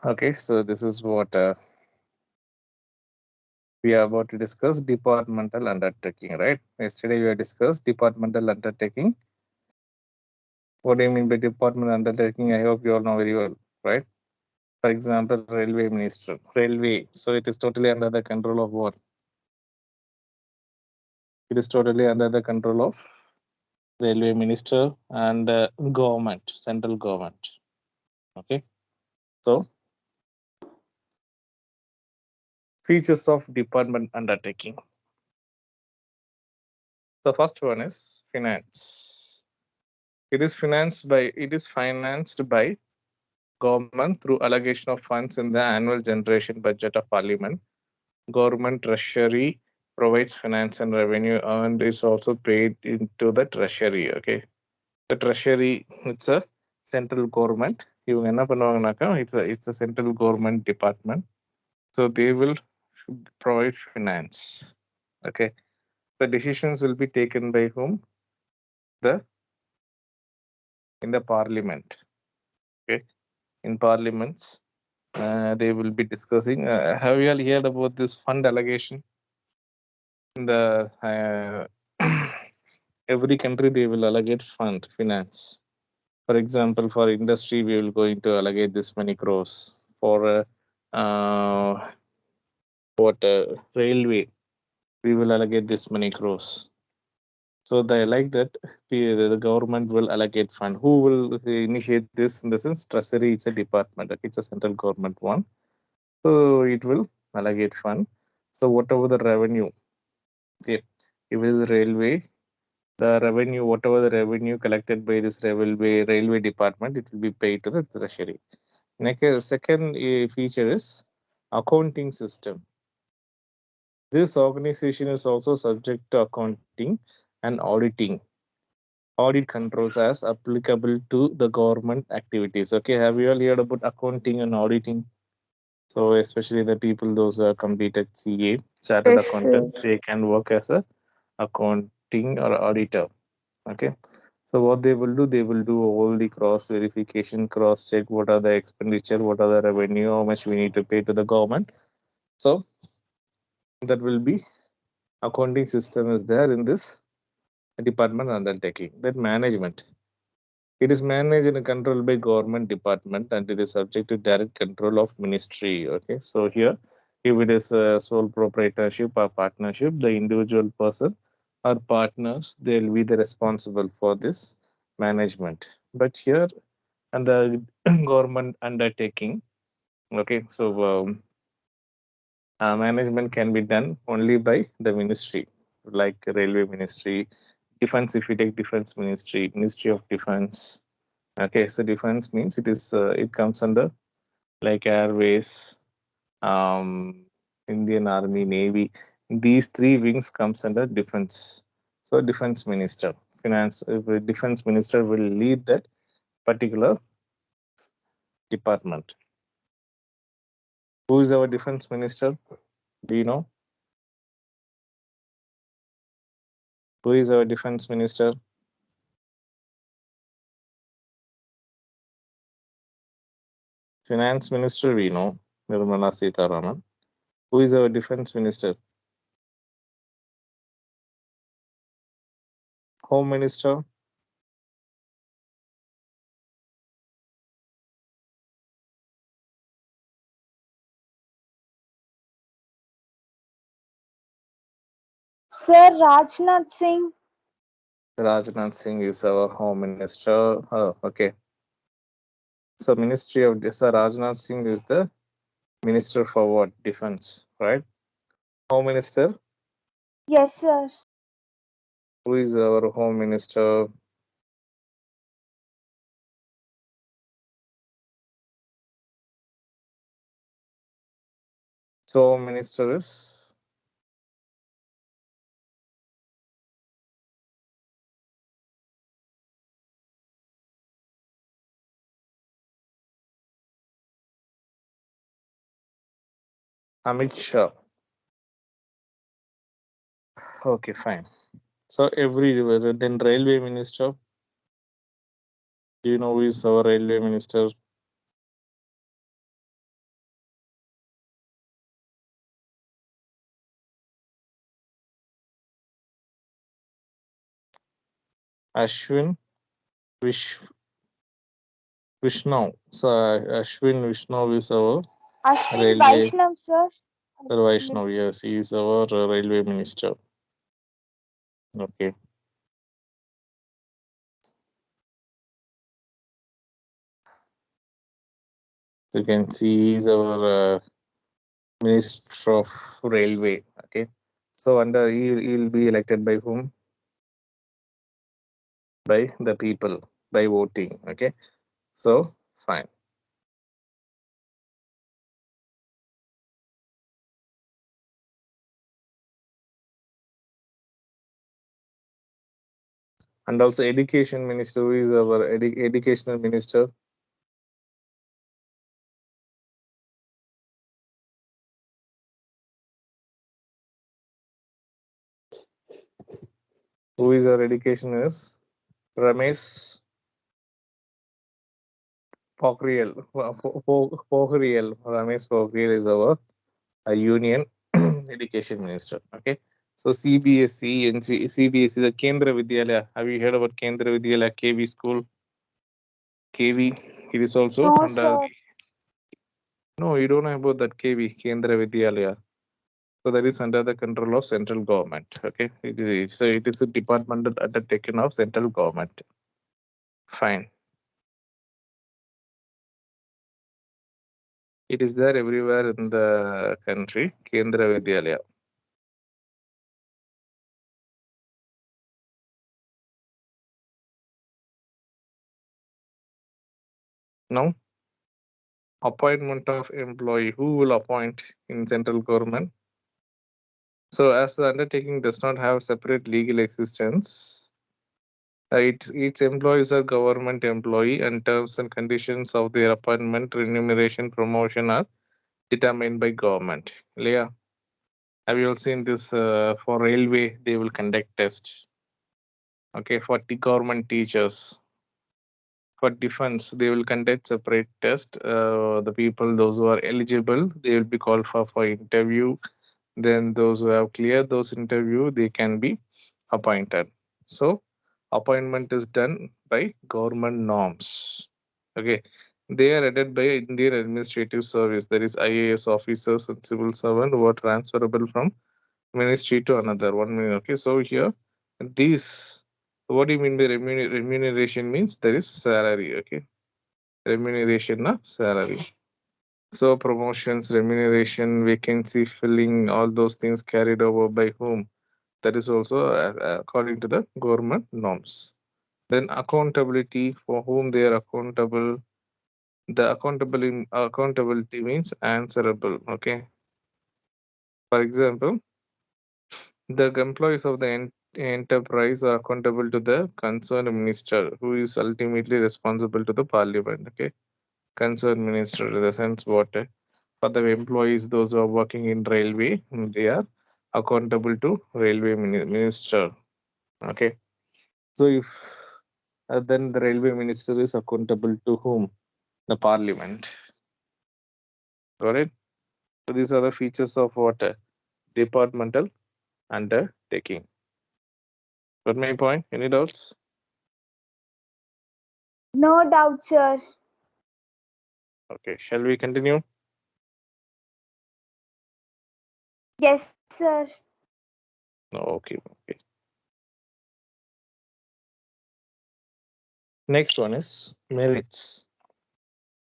Okay, so this is what we are about to discuss, departmental undertaking, right? Yesterday we have discussed departmental undertaking. What do you mean by departmental undertaking? I hope you all know very well, right? For example, railway minister, railway. So it is totally under the control of what? It is totally under the control of railway minister and government, central government. Okay, so features of department undertaking. The first one is finance. It is financed by government through allocation of funds in the annual generation budget of parliament. Government treasury provides finance and revenue earned is also paid into the treasury. Okay, the treasury, it's a central government. இவங்க என்ன பண்ணுவாங்கனாக்கா, it's a central government department. So they will provide finance. Okay, the decisions will be taken by whom? The In the parliament. Okay, in parliaments, they will be discussing. Have you all heard about this fund allocation? In the every country, they will allocate fund finance. For example, for industry, we will going to allocate this many crores. For what railway, we will allocate this many crores. So they like that the government will allocate fund. Who will initiate this? In the sense, treasury, it's a department. Okay, it's a central government one. So it will allocate fund. So whatever the revenue, if it is railway, the revenue, whatever the revenue collected by this railway department, it will be paid to the treasury. Next, second feature is accounting system. This organization is also subject to accounting and auditing. Audit controls as applicable to the government activities. Okay, have you all heard about accounting and auditing? So especially the people those who are completed CA, chartered Yes, sir. accountant, they can work as a accounting or auditor. Okay, so what they will do, they will do all the cross verification, cross check what are the expenditure, what are the revenue, how much we need to pay to the government. So that will be accounting system is there in this department undertaking. That management, it is managed and controlled by government department and it is subject to direct control of ministry. Okay, so here, if it is a sole proprietorship or partnership, the individual person or partners, they will be the responsible for this management. But here, and the government undertaking, okay, so management can be done only by the ministry, like railway ministry, defense. If you take defense ministry, Ministry of Defense. Okay, so defense means it comes under like airways, um, Indian Army, Navy. These three wings comes under defense. So defense minister, finance, defense minister will lead that particular department. Who is our defense minister? Do you know who is our defense minister? Finance minister, we know Nirmala Sitharaman. Who is our defense minister? Home minister. Sir Rajnath Singh. Rajnath Singh is our home minister. Oh, okay. So Ministry of Sir Rajnath Singh is the minister for what? Defense, right? Home minister. Yes, sir. Who is our home minister? So home minister is Amit Shah. Okay, fine. So every then railway minister. Do you know who is our railway minister? Ashwin Vish Vishnu. So Ashwin Vishnu is our Ashwin railway Vaishnav, sir. Ashwin Vaishnav. Yes, he is our railway minister. Okay, so you can see he is our minister of railway. Okay, so under he will be elected by whom? By the people by voting. Okay, so fine. And also education minister, who is our educational minister? Who is our education is Ramesh Pokhriyal. Ramesh Pokhriyal is our union education minister. Okay, so CBSE and CBSE, the Kendra Vidyalaya. Have you heard about Kendra Vidyalaya KV school? KV, it is also no, under. sir. No, you don't know about that KV Kendra Vidyalaya. So that is under the control of central government. Okay, so it is a departmental undertaking of central government. Fine. It is there everywhere in the country. Kendra Vidyalaya. Now, appointment of employee. Who will appoint in central government? So, as the undertaking does not have separate legal existence, each employees are government employee, and terms and conditions of their appointment, remuneration, promotion are determined by government. Leah, have you all seen this? For railway, they will conduct test. Okay, for the government teachers, for defense, they will conduct separate test. The people, those who are eligible, they will be called for interview. Then those who have cleared those interview, they can be appointed. So appointment is done by government norms. Okay, they are headed by Indian Administrative Service. That is IAS officers and civil servant who are transferable from ministry to another. 1 minute. Okay, so here these. What do you mean by remuneration? Means there is salary. Okay, remuneration na salary. So promotions, remuneration, vacancy filling, all those things carried over by whom? That is also according to the government norms. Then accountability, for whom they are accountable. The accountability means answerable. Okay. For example, the employees of the enterprise are accountable to the concerned minister, who is ultimately responsible to the parliament. Okay. Concerned minister, in the sense what? For the employees, those who are working in railway, they are accountable to railway minister. Okay, so if then the railway minister is accountable to whom? The parliament. Got it? So these are the features of what? Departmental undertaking. Got my point? Any doubts? No doubt, sir. Okay, shall we continue? Yes, sir. No, okay, okay. Next one is merits.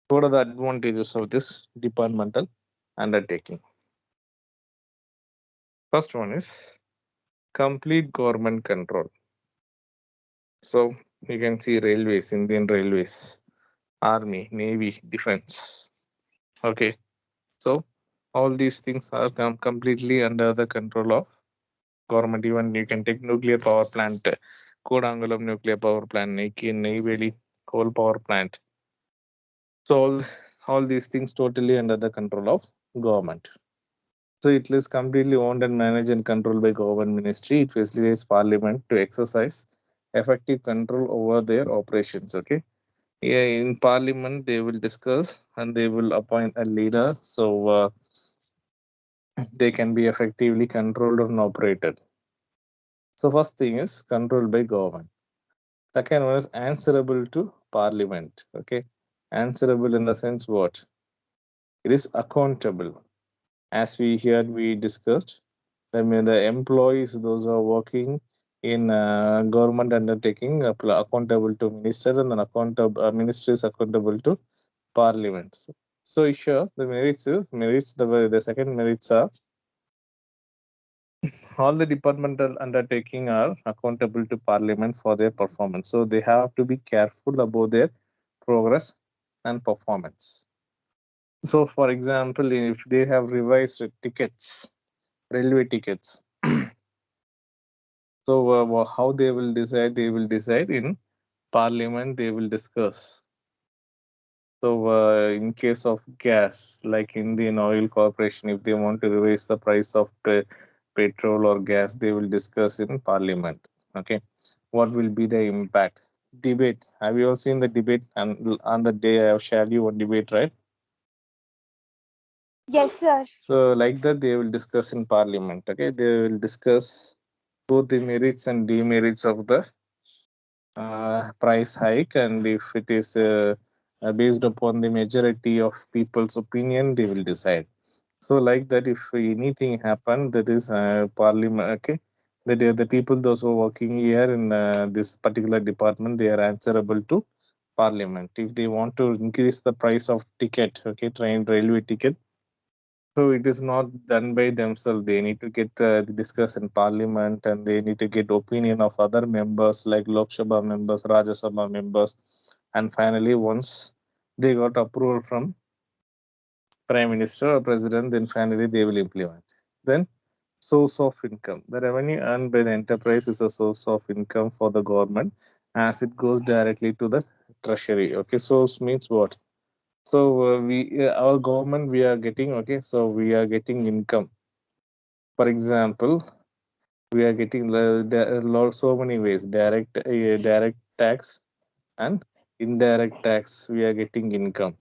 What are the advantages of this departmental undertaking? First one is complete government control. So you can see railways, Indian railways, army, navy, defense. Okay, so all these things are completely under the control of government. Even you can take nuclear power plant, Kodangalam nuclear power plant, Neyveli coal power plant. So all these things totally under the control of government. So it is completely owned and managed and controlled by government ministry. It facilitates parliament to exercise effective control over their operations. Okay. Yeah, in parliament they will discuss and they will appoint a leader, so they can be effectively controlled and operated. So first thing is controlled by government. Second one is answerable to Parliament. Okay, answerable in the sense what? It is accountable. As we here we discussed, the employees, those who are working in government undertaking, accountable to minister, and then accountable ministry is accountable to Parliament. So sure, the merits. The second merits are all the departmental undertaking are accountable to Parliament for their performance. So they have to be careful about their progress and performance. So, for example, if they have revised tickets, railway tickets, so how they will decide? They will decide in Parliament. They will discuss. So, in case of gas, like Indian Oil Corporation, if they want to raise the price of petrol or gas, they will discuss in Parliament. Okay, what will be the impact? Debate. Have you all seen the debate? And on the day I have shared you one debate, right? Yes, sir. So, like that, they will discuss in Parliament. Okay, they will discuss both the merits and demerits of the price hike, and if it is based upon the majority of people's opinion, they will decide. So like that, if anything happen, that is Parliament. Okay, the people those who are working here in this particular department, they are answerable to Parliament. If they want to increase the price of ticket, okay, train railway ticket, so it is not done by themselves. They need to get discuss in Parliament, and they need to get opinion of other members like Lok Sabha members, Rajya Sabha members, and finally once they got approval from Prime Minister or President, then finally they will implement. Then source of income. The revenue earned by the enterprise is a source of income for the government as it goes directly to the treasury. Okay, source means what? So we our government we are getting, okay. So we are getting income. For example, we are getting so many ways: direct tax and indirect tax. We are getting income.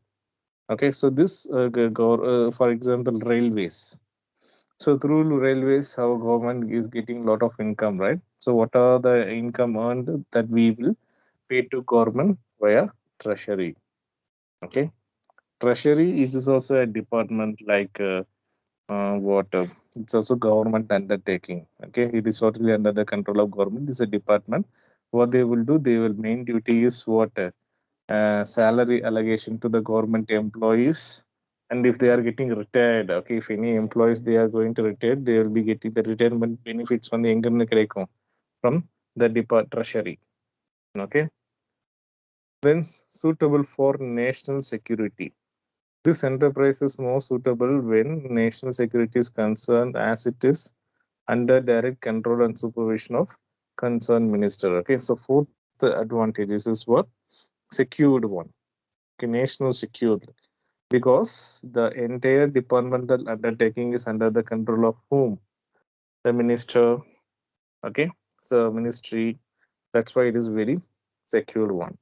Okay, so this for example, railways. So through railways, our government is getting lot of income, right? So what are the income earned that we will pay to government via treasury? Okay, treasury is also a department like what it's also government undertaking. Okay, it is totally under the control of government. It's a department. What they will do, they will main duty is what salary allocation to the government employees, and if they are getting retired, okay, if any employees they are going to retire, they will be getting the retirement benefits from the income from the depart treasury. Okay, then suitable for national security. This enterprise is more suitable when national security is concerned, as it is under direct control and supervision of concerned minister. Okay, so fourth advantages is what? Secured one. Okay, national secured, because the entire departmental undertaking is under the control of whom? The minister. Okay, so ministry. That's why it is very secured one.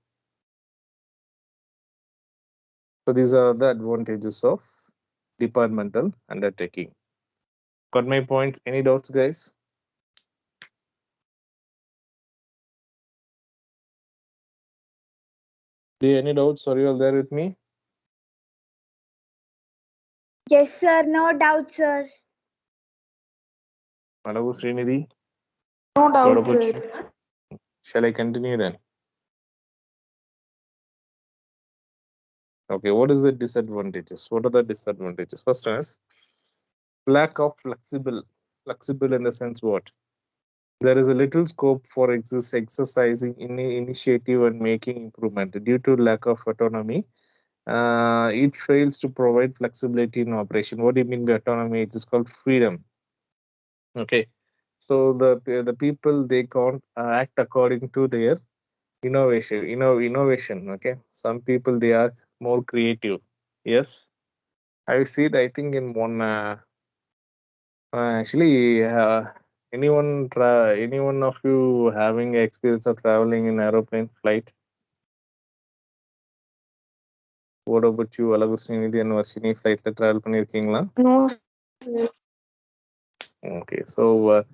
So these are the advantages of departmental undertaking. Got my points? Any doubts, guys? Any doubts? Are you all there with me? Yes, sir. No doubt, sir. Malavu Srinidhi, No what doubt, about sir. you? Shall I continue then? Okay, what is the disadvantages? What are the disadvantages? First one is lack of flexible in the sense what? There is a little scope for exercising initiative and making improvement due to lack of autonomy. It fails to provide flexibility in operation. What do you mean by autonomy? It is called freedom. Okay, so the people they can't act according to their innovation. Okay, some people they are more creative. Yes, I see it. I think in one actually anyone of you having experience of traveling in aeroplane flight? What about you, Alagustinidhi and Varshini? Flightல travel பண்ணிருக்கீங்களா? No, sir. Okay, so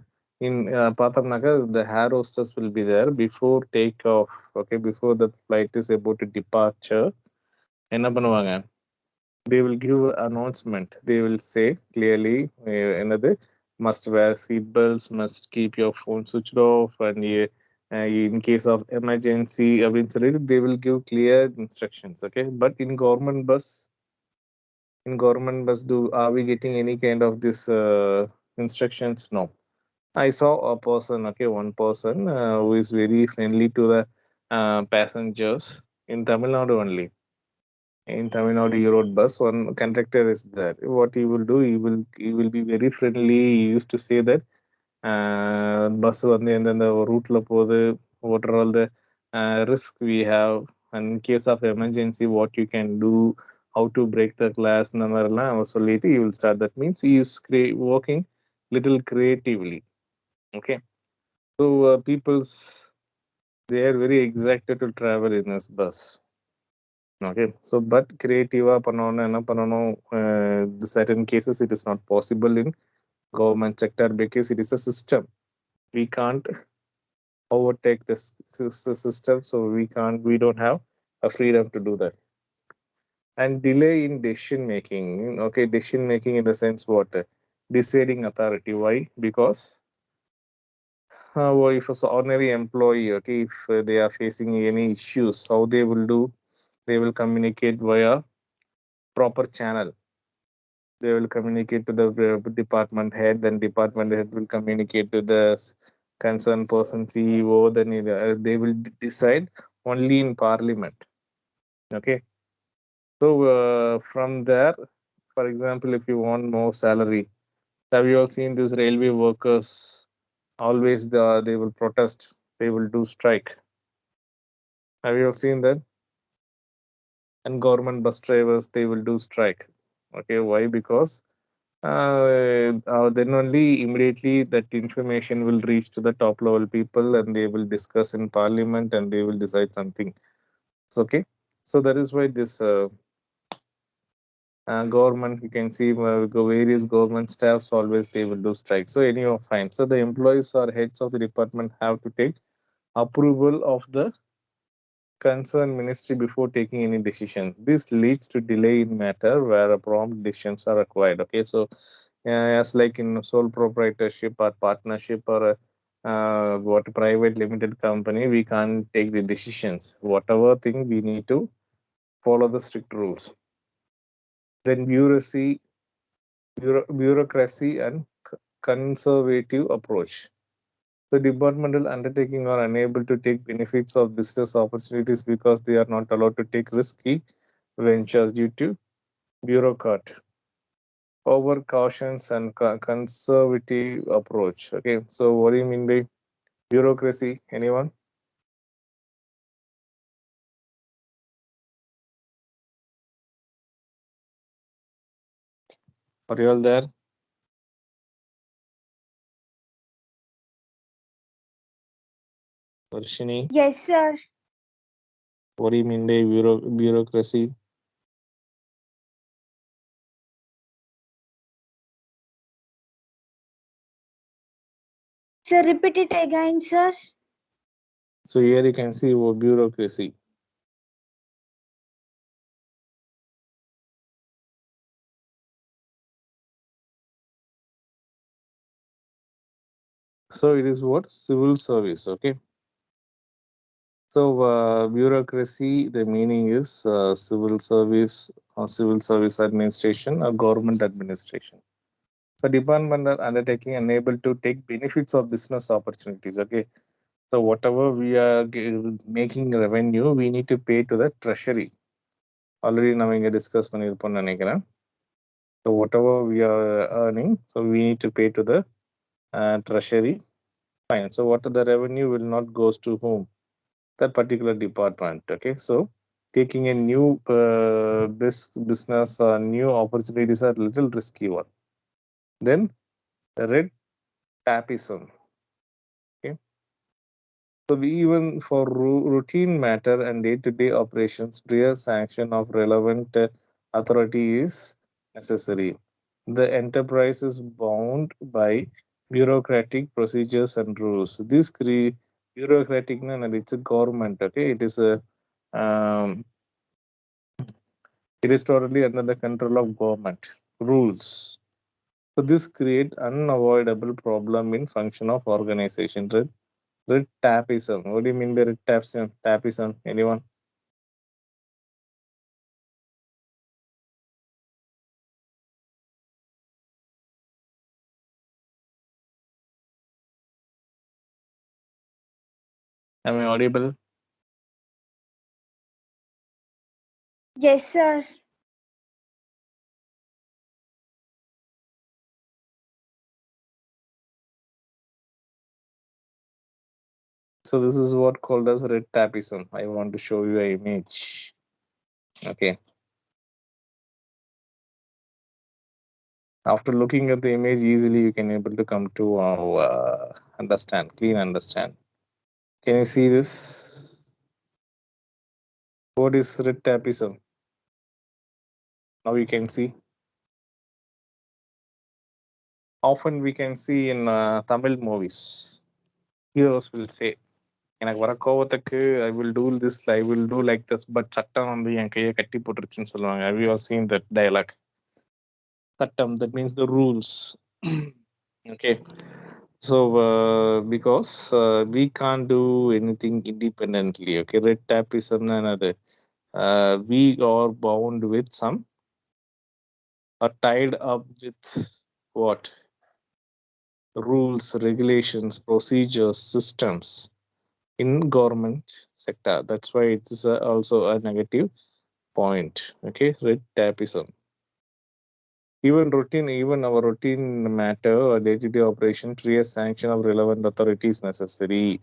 in பார்த்தோம்னாக்கா the air hostess will be there before takeoff. Okay, before the flight is about to departure, என்ன பண்ணுவாங்க, they will give announcement. They will say clearly, என்னது, must wear seat belts, must keep your phone switched off, and in case of emergency அப்படின்னு சொல்லிட்டு they will give clear instructions. Okay, but in government bus do are we getting any kind of this instructions? No. I saw a person, okay, one person who is very friendly to the passengers in Tamil Nadu only. In Tamil Nadu Road bus, one conductor is there. What he will do, he will be very friendly. He used to say that bus வந்து எந்தெந்த ரூட்ல போகுது, what are all the risk we have, and in case of emergency what you can do, how to break the glass, இந்த மாதிரிலாம் அவர் சொல்லிட்டு he will start. That means he is working little creatively. Okay, so people's, they are very excited to travel in this bus. Okay, so but creative பண்ணனும்னா என்ன பண்ணணும், the certain cases it is not possible in government sector because it is a system. We can't overtake this system, so we don't have a freedom to do that. And delay in decision making. Okay, decision making in the sense what, deciding authority. Why? Because if it's ordinary employee, okay, if they are facing any issues, how they will do, they will communicate via proper channel. They will communicate to the department head, then department head will communicate to the concerned person, CEO, then they will decide only in parliament. Okay, so from there, for example, if you want more salary, have you all seen these railway workers? Always they will protest, they will do strike. Have you all seen that? And government bus drivers, they will do strike. Okay, why? Because then only immediately that information will reach to the top level people, and they will discuss in parliament, and they will decide something. Okay, so that is why this government, you can see various government staffs always they will do strike. So anyhow, fine. So the employees or heads of the department have to take approval of the concerned ministry before taking any decision. This leads to delay in matter where a prompt decisions are required. Okay, so as like in sole proprietorship or partnership or what private limited company, we can't take the decisions. Whatever thing we need to follow the strict rules. Then bureaucracy and conservative approach. The departmental undertaking are unable to take benefits of business opportunities because they are not allowed to take risky ventures due to bureaucrat over cautions and conservative approach. Okay, so what do you mean by bureaucracy? Anyone? Are you all there? Varshini, Yes, sir. what do you mean by bureaucracy? Sir, repeat it again, sir. So here you can see bureaucracy. So it is what, civil service. Okay. So bureaucracy, the meaning is civil service or civil service administration or government administration. So department are undertaking unable to take benefits of business opportunities. Okay. So whatever we are making revenue, we need to pay to the treasury. Already now we discuss பண்ணிருப்போம்னு நினைக்கிறேன். So whatever we are earning, so we need to pay to the treasury. Fine. So what the revenue will not goes to whom? That particular department. Okay, so taking a new business or new opportunities are little risky one. Then red tapism. Okay, so we even for routine matter and day-to-day operations, prior sanction of relevant authority is necessary. The enterprise is bound by bureaucratic procedures and rules. This bureaucratic, no, no, it's a government. Okay, um, it is totally under the control of government rules. So this create unavoidable problem in function of organization. Red tapism. What do you mean by red tapism? Tapism? Anyone? Am I audible? Yes, sir. So this is what called as red tapism. I want to show you an image. Okay. After looking at the image, easily you can able to come to understand, clean understand. Can you see this? What is red tapism? Now you can see. Often we can see in Tamil movies. Heroes will say, எனக்கு வர கோவத்துக்கு I will do this I will do like this but சட்டம் வந்து என் கையை கட்டி போட்டுருச்சுன்னு சொல்லுவாங்க. Have you ever seen that dialogue? Sattam, that means the rules. Okay. So because we can't do anything independently. Okay, red tap is another. We are bound with some, are tied up with what? Rules, regulations, procedures, systems in government sector. That's why it is also a negative point. Okay, red tapism. Even our routine matter or day-to-day operation, clear sanction of relevant authority is necessary.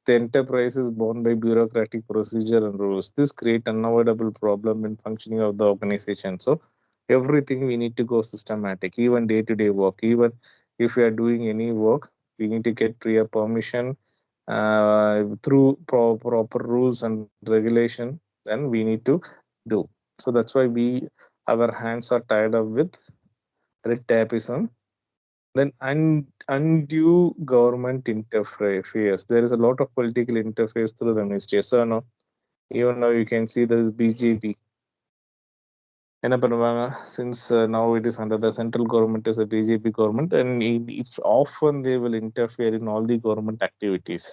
The enterprise is bound by bureaucratic procedure and rules. This create unavoidable problem in functioning of the organization. So everything we need to go systematic, even day-to-day work. Even if we are doing any work, we need to get prior permission through proper rules and regulation. Then we need to do. So that's why our hands are tied up with red tapeism. Then undue government interference. There is a lot of political interface through the ministry. So no, even now you can see there is BJP. என்ன பண்ணுவாங்க? Since now it is under the central government is a BJP government, and if often they will interfere in all the government activities.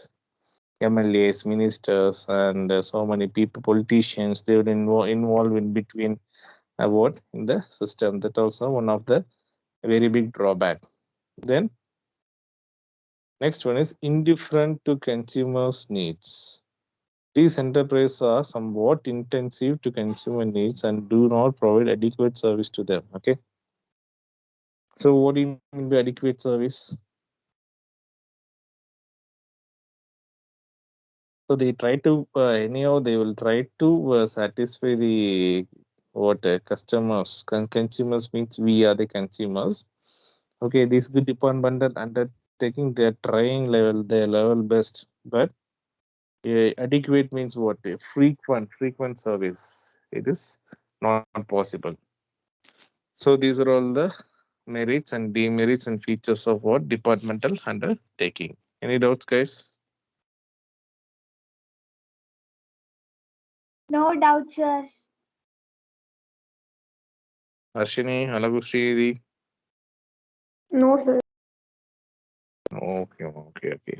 MLAs, ministers, and so many people, politicians, they will involve in between what in the system. That also one of the very big drawback. Then next one is indifferent to consumers' needs. These enterprises are somewhat intensive to consumer needs and do not provide adequate service to them. Okay. So what do you mean by adequate service? So they try to anyhow they will try to satisfy the what customers. Consumers means we are the consumers. Okay, this good department undertaking they are trying their level best, but adequate means what? A frequent service. It is not possible. So these are all the merits and demerits and features of what departmental undertaking. Any doubts, guys? No doubt, sir. Arshini, Alagu Sridi. No, sir. Okay, okay, okay.